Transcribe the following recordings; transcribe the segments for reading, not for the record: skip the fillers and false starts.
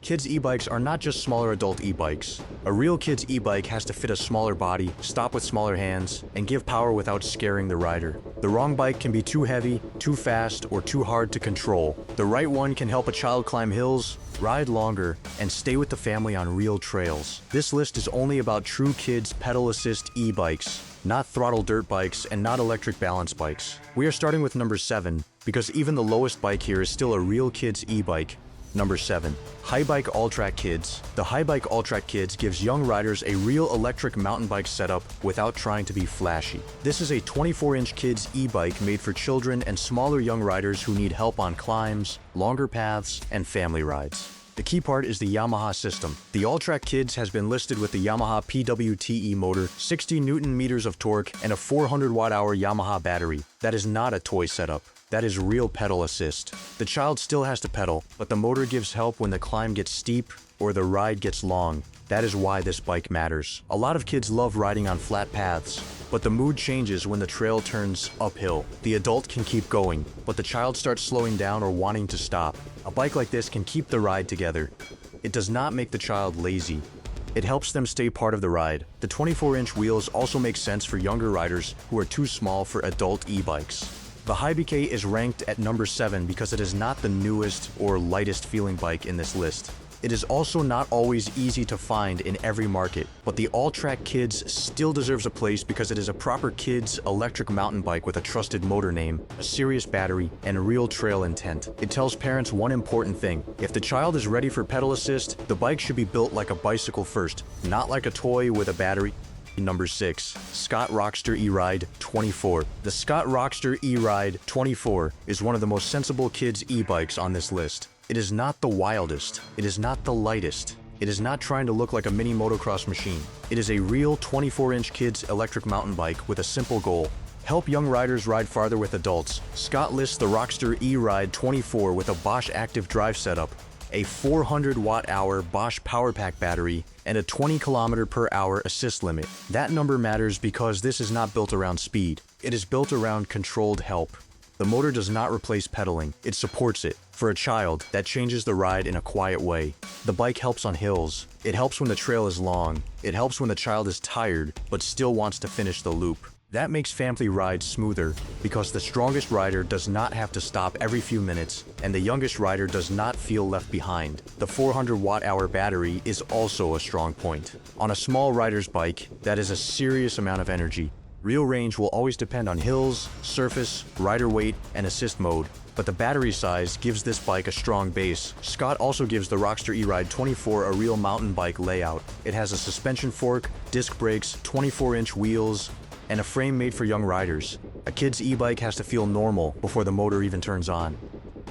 Kids' e-bikes are not just smaller adult e-bikes. A real kid's e-bike has to fit a smaller body, stop with smaller hands, and give power without scaring the rider. The wrong bike can be too heavy, too fast, or too hard to control. The right one can help a child climb hills, ride longer, and stay with the family on real trails. This list is only about true kids' pedal assist e-bikes, not throttle dirt bikes and not electric balance bikes. We are starting with number 7, because even the lowest bike here is still a real kid's e-bike. Number 7. Haibike AllTrack Kids. The Haibike AllTrack Kids gives young riders a real electric mountain bike setup without trying to be flashy. This is a 24-inch kids e-bike made for children and smaller young riders who need help on climbs, longer paths, and family rides. The key part is the Yamaha system. The AllTrack Kids has been listed with the Yamaha PWTE motor, 60 Newton meters of torque, and a 400 watt-hour Yamaha battery. That is not a toy setup. That is real pedal assist. The child still has to pedal, but the motor gives help when the climb gets steep or the ride gets long. That is why this bike matters. A lot of kids love riding on flat paths, but the mood changes when the trail turns uphill. The adult can keep going, but the child starts slowing down or wanting to stop. A bike like this can keep the ride together. It does not make the child lazy. It helps them stay part of the ride. The 24-inch wheels also make sense for younger riders who are too small for adult e-bikes. The Haibike is ranked at number 7 because it is not the newest or lightest feeling bike in this list. It is also not always easy to find in every market, but the AllTrack Kids still deserves a place because it is a proper kids electric mountain bike with a trusted motor name, a serious battery, and real trail intent. It tells parents one important thing: if the child is ready for pedal assist, the bike should be built like a bicycle first, not like a toy with a battery. Number 6. Scott Roxter eRide 24. The Scott Roxter eRide 24 is one of the most sensible kids' e-bikes on this list. It is not the wildest. It is not the lightest. It is not trying to look like a mini motocross machine. It is a real 24-inch kids' electric mountain bike with a simple goal: help young riders ride farther with adults. Scott lists the Roxter eRide 24 with a Bosch active drive setup, a 400 watt-hour Bosch PowerPack battery, and a 20 km/h assist limit. That number matters because this is not built around speed. It is built around controlled help. The motor does not replace pedaling, it supports it. For a child, that changes the ride in a quiet way. The bike helps on hills. It helps when the trail is long. It helps when the child is tired but still wants to finish the loop. That makes family rides smoother because the strongest rider does not have to stop every few minutes and the youngest rider does not feel left behind. The 400 watt-hour battery is also a strong point. On a small rider's bike, that is a serious amount of energy. Real range will always depend on hills, surface, rider weight, and assist mode, but the battery size gives this bike a strong base. Scott also gives the Roxter eRide 24 a real mountain bike layout. It has a suspension fork, disc brakes, 24-inch wheels, and a frame made for young riders. A kid's e-bike has to feel normal before the motor even turns on.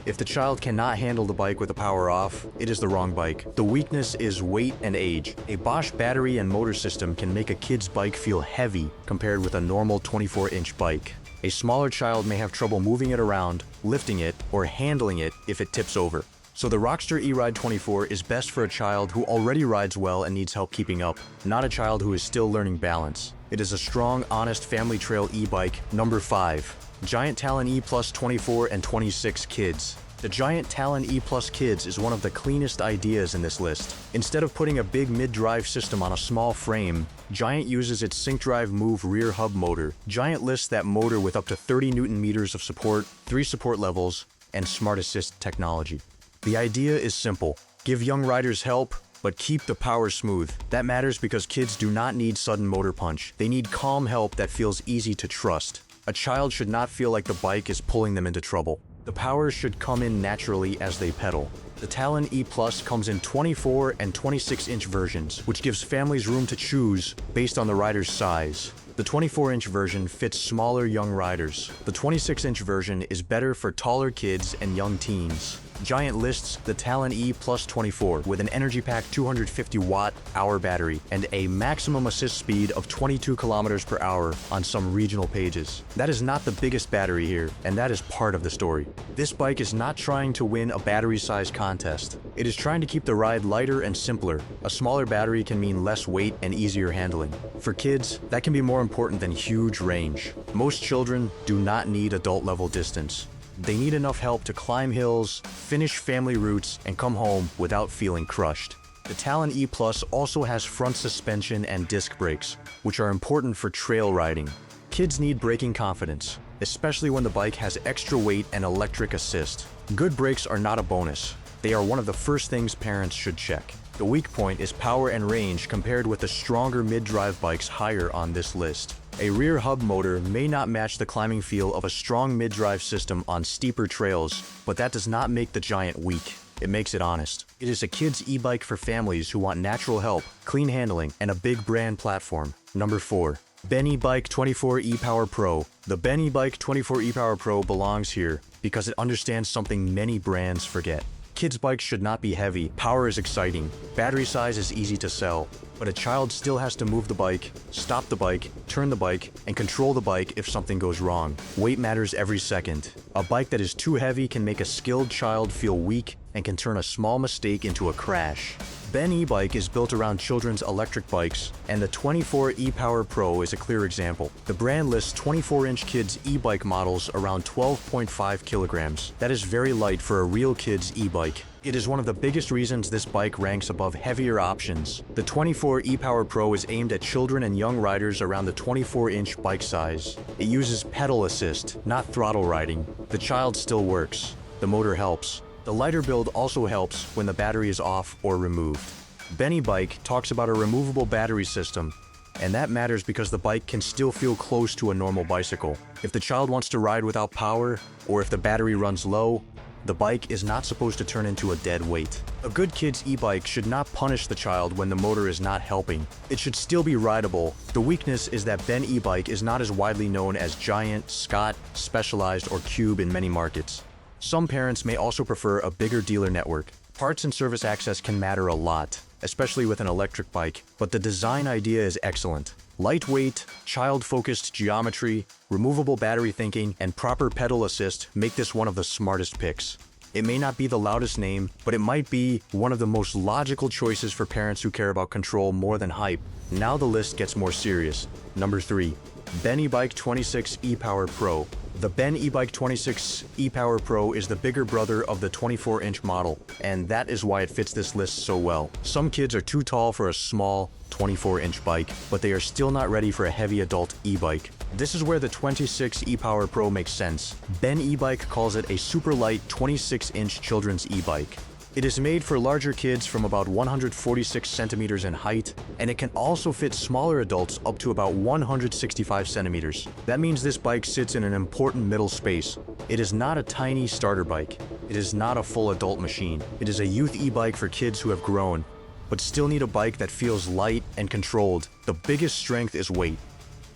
If the child cannot handle the bike with the power off, it is the wrong bike. The weakness is weight and age. A Bosch battery and motor system can make a kid's bike feel heavy compared with a normal 24-inch bike. A smaller child may have trouble moving it around, lifting it, or handling it if it tips over. So the Roxter eRide 24 is best for a child who already rides well and needs help keeping up, not a child who is still learning balance. It is a strong, honest family trail e-bike. Number 5. Giant Talon E Plus 24 and 26 Kids. The Giant Talon E Plus Kids is one of the cleanest ideas in this list. Instead of putting a big mid-drive system on a small frame, Giant uses its Sync Drive Move rear hub motor. Giant lists that motor with up to 30 Newton meters of support, 3 support levels, and Smart Assist technology. The idea is simple: give young riders help, but keep the power smooth. That matters because kids do not need sudden motor punch. They need calm help that feels easy to trust. A child should not feel like the bike is pulling them into trouble. The power should come in naturally as they pedal. The Talon E Plus comes in 24 and 26-inch versions, which gives families room to choose based on the rider's size. The 24-inch version fits smaller young riders. The 26-inch version is better for taller kids and young teens. Giant lists the Talon E Plus 24 with an energy pack 250 watt-hour battery and a maximum assist speed of 22 km/h on some regional pages. That is not the biggest battery here, and that is part of the story. This bike is not trying to win a battery size contest. It is trying to keep the ride lighter and simpler. A smaller battery can mean less weight and easier handling. For kids, that can be more important than huge range. Most children do not need adult-level distance. They need enough help to climb hills, finish family routes, and come home without feeling crushed. The Talon E Plus also has front suspension and disc brakes, which are important for trail riding. Kids need braking confidence, especially when the bike has extra weight and electric assist. Good brakes are not a bonus. They are one of the first things parents should check. The weak point is power and range compared with the stronger mid-drive bikes higher on this list. A rear hub motor may not match the climbing feel of a strong mid-drive system on steeper trails, but that does not make the Giant weak. It makes it honest. It is a kid's e-bike for families who want natural help, clean handling, and a big brand platform. Number 4. Ben eBike 24 ePower Pro. The Ben eBike 24 ePower Pro belongs here because it understands something many brands forget. Kids' bikes should not be heavy, power is exciting, battery size is easy to sell, but a child still has to move the bike, stop the bike, turn the bike, and control the bike if something goes wrong. Weight matters every second. A bike that is too heavy can make a skilled child feel weak and can turn a small mistake into a crash. Ben eBike is built around children's electric bikes, and the 24 ePower Pro is a clear example. The brand lists 24-inch kids e-bike models around 12.5 kilograms. That is very light for a real kid's e-bike. It is one of the biggest reasons this bike ranks above heavier options. The 24 ePower Pro is aimed at children and young riders around the 24-inch bike size. It uses pedal assist, not throttle riding. The child still works. The motor helps. The lighter build also helps when the battery is off or removed. Ben eBike talks about a removable battery system, and that matters because the bike can still feel close to a normal bicycle. If the child wants to ride without power, or if the battery runs low, the bike is not supposed to turn into a dead weight. A good kid's e-bike should not punish the child when the motor is not helping. It should still be rideable. The weakness is that Ben eBike is not as widely known as Giant, Scott, Specialized, or Cube in many markets. Some parents may also prefer a bigger dealer network. Parts and service access can matter a lot, especially with an electric bike, but the design idea is excellent. Lightweight, child-focused geometry, removable battery thinking, and proper pedal assist make this one of the smartest picks. It may not be the loudest name, but it might be one of the most logical choices for parents who care about control more than hype. Now the list gets more serious. Number 3. Ben eBike 26 ePower Pro. The Ben eBike 26 ePower Pro is the bigger brother of the 24-inch model, and that is why it fits this list so well. Some kids are too tall for a small 24-inch bike, but they are still not ready for a heavy adult e-bike. This is where the 26 ePower Pro makes sense. Ben eBike calls it a super light 26-inch children's e-bike. It is made for larger kids from about 146 centimeters in height, and it can also fit smaller adults up to about 165 centimeters. That means this bike sits in an important middle space. It is not a tiny starter bike. It is not a full adult machine. It is a youth e-bike for kids who have grown, but still need a bike that feels light and controlled. The biggest strength is weight.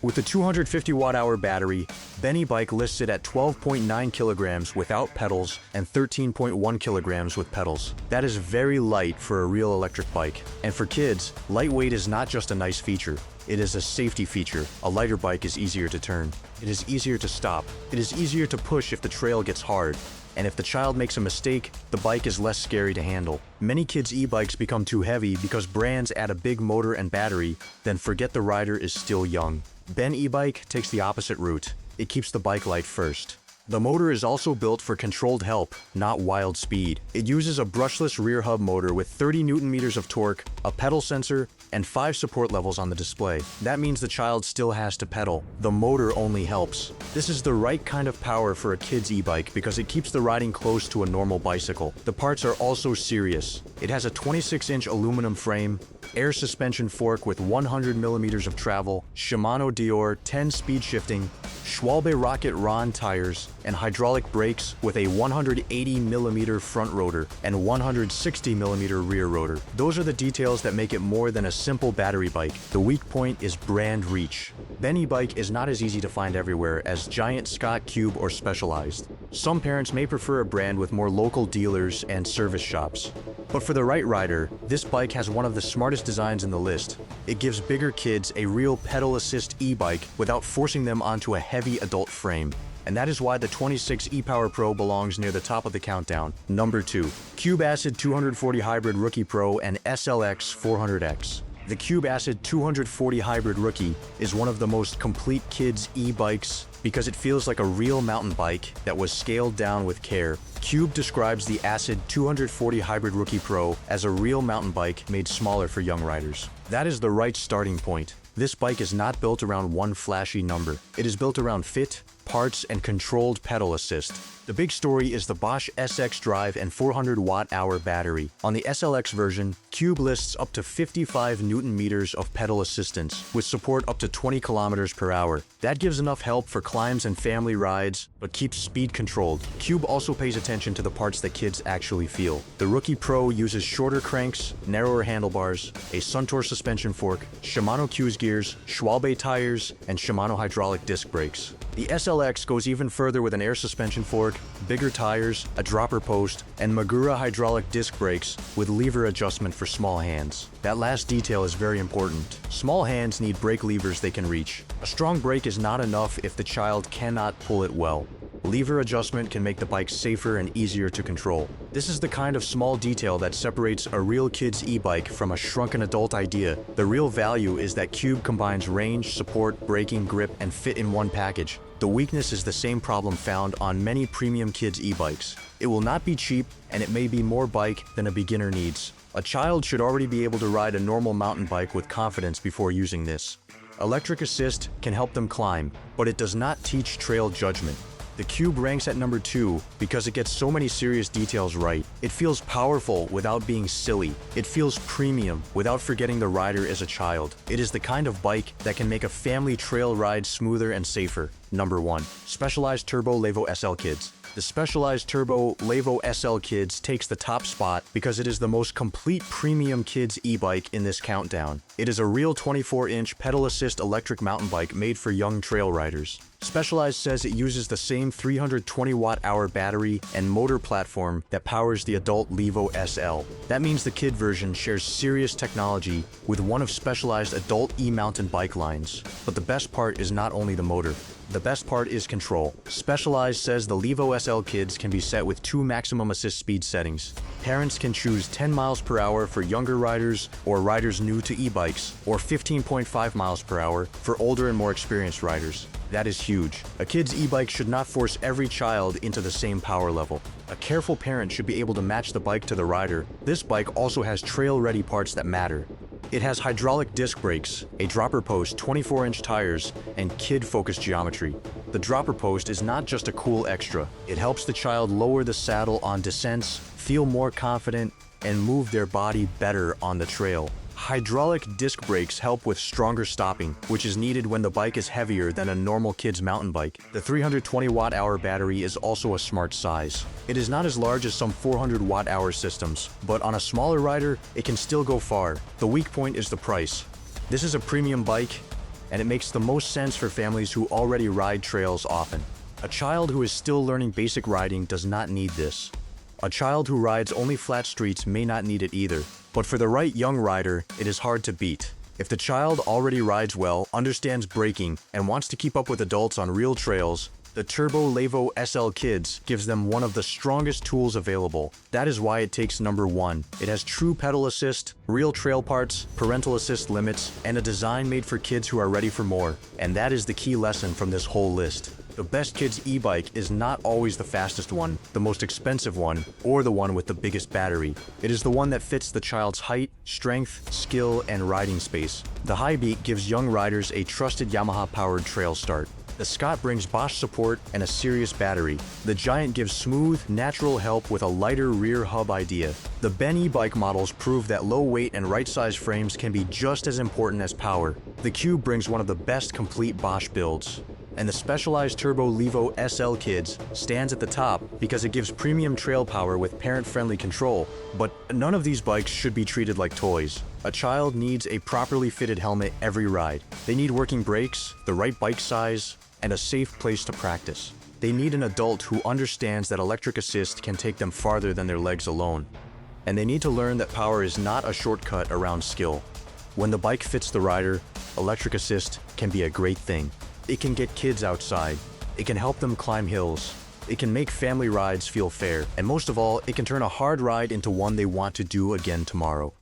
With a 250 watt-hour battery, Ben eBike lists it at 12.9 kilograms without pedals and 13.1 kilograms with pedals. That is very light for a real electric bike. And for kids, lightweight is not just a nice feature. It is a safety feature. A lighter bike is easier to turn. It is easier to stop. It is easier to push if the trail gets hard. And if the child makes a mistake, the bike is less scary to handle. Many kids' e-bikes become too heavy because brands add a big motor and battery, then forget the rider is still young. Ben eBike takes the opposite route. It keeps the bike light first. The motor is also built for controlled help, not wild speed. It uses a brushless rear hub motor with 30 Newton meters of torque, a pedal sensor, and 5 support levels on the display. That means the child still has to pedal. The motor only helps. This is the right kind of power for a kid's e-bike because it keeps the riding close to a normal bicycle. The parts are also serious. It has a 26-inch aluminum frame, air suspension fork with 100 millimeters of travel, Shimano Dior 10 speed shifting, Schwalbe Rocket Ron tires, and hydraulic brakes with a 180 millimeter front rotor and 160 millimeter rear rotor. Those are the details that make it more than a simple battery bike. The weak point is brand reach. Ben eBike is not as easy to find everywhere as Giant, Scott, Cube, or Specialized. Some parents may prefer a brand with more local dealers and service shops. But for the right rider, this bike has one of the smartest designs in the list. It gives bigger kids a real pedal assist e-bike without forcing them onto a heavy adult frame. And that is why the 26 ePower Pro belongs near the top of the countdown. Number 2. Cube Acid 240 Hybrid Rookie Pro and SLX 400X. The Cube Acid 240 Hybrid Rookie is one of the most complete kids' e-bikes because it feels like a real mountain bike that was scaled down with care. Cube describes the Acid 240 Hybrid Rookie Pro as a real mountain bike made smaller for young riders. That is the right starting point. This bike is not built around one flashy number. It is built around fit, parts, and controlled pedal assist. The big story is the Bosch SX drive and 400 watt-hour battery. On the SLX version, Cube lists up to 55 Newton-meters of pedal assistance, with support up to 20 kilometers per hour. That gives enough help for climbs and family rides, but keeps speed controlled. Cube also pays attention to the parts that kids actually feel. The Rookie Pro uses shorter cranks, narrower handlebars, a Suntour suspension fork, Shimano Q's gears, Schwalbe tires, and Shimano hydraulic disc brakes. The SLX goes even further with an air suspension fork, bigger tires, a dropper post, and Magura hydraulic disc brakes with lever adjustment for small hands. That last detail is very important. Small hands need brake levers they can reach. A strong brake is not enough if the child cannot pull it well. Lever adjustment can make the bike safer and easier to control. This is the kind of small detail that separates a real kid's e-bike from a shrunken adult idea. The real value is that Cube combines range, support, braking, grip, and fit in one package. The weakness is the same problem found on many premium kids' e-bikes. It will not be cheap, and it may be more bike than a beginner needs. A child should already be able to ride a normal mountain bike with confidence before using this. Electric assist can help them climb, but it does not teach trail judgment. The Cube ranks at number 2 because it gets so many serious details right. It feels powerful without being silly. It feels premium without forgetting the rider is a child. It is the kind of bike that can make a family trail ride smoother and safer. Number 1. Specialized Turbo Levo SL Kids. The Specialized Turbo Levo SL Kids takes the top spot because it is the most complete premium kids e-bike in this countdown. It is a real 24-inch pedal assist electric mountain bike made for young trail riders. Specialized says it uses the same 320 watt-hour battery and motor platform that powers the adult Levo SL. That means the kid version shares serious technology with one of Specialized adult e-mountain bike lines. But the best part is not only the motor. The best part is control. Specialized says the Levo SL Kids can be set with 2 maximum assist speed settings. Parents can choose 10 miles per hour for younger riders or riders new to e-bikes, or 15.5 miles per hour for older and more experienced riders. That is huge. A kid's e-bike should not force every child into the same power level. A careful parent should be able to match the bike to the rider. This bike also has trail-ready parts that matter. It has hydraulic disc brakes, a dropper post, 24-inch tires, and kid-focused geometry. The dropper post is not just a cool extra. It helps the child lower the saddle on descents, feel more confident, and move their body better on the trail. Hydraulic disc brakes help with stronger stopping, which is needed when the bike is heavier than a normal kid's mountain bike. The 320 watt-hour battery is also a smart size. It is not as large as some 400 watt-hour systems, but on a smaller rider, it can still go far. The weak point is the price. This is a premium bike, and it makes the most sense for families who already ride trails often. A child who is still learning basic riding does not need this. A child who rides only flat streets may not need it either. But for the right young rider, it is hard to beat. If the child already rides well, understands braking, and wants to keep up with adults on real trails, the Turbo Levo SL Kids gives them one of the strongest tools available. That is why it takes number 1. It has true pedal assist, real trail parts, parental assist limits, and a design made for kids who are ready for more. And that is the key lesson from this whole list. The best kid's e-bike is not always the fastest one, the most expensive one, or the one with the biggest battery. It is the one that fits the child's height, strength, skill, and riding space. The Haibike gives young riders a trusted Yamaha-powered trail start. The Scott brings Bosch support and a serious battery. The Giant gives smooth, natural help with a lighter rear hub idea. The Ben e-bike models prove that low weight and right-size frames can be just as important as power. The Cube brings one of the best complete Bosch builds. And the Specialized Turbo Levo SL Kids stands at the top because it gives premium trail power with parent-friendly control. But none of these bikes should be treated like toys. A child needs a properly fitted helmet every ride. They need working brakes, the right bike size, and a safe place to practice. They need an adult who understands that electric assist can take them farther than their legs alone. And they need to learn that power is not a shortcut around skill. When the bike fits the rider, electric assist can be a great thing. It can get kids outside. It can help them climb hills. It can make family rides feel fair. And most of all, it can turn a hard ride into one they want to do again tomorrow.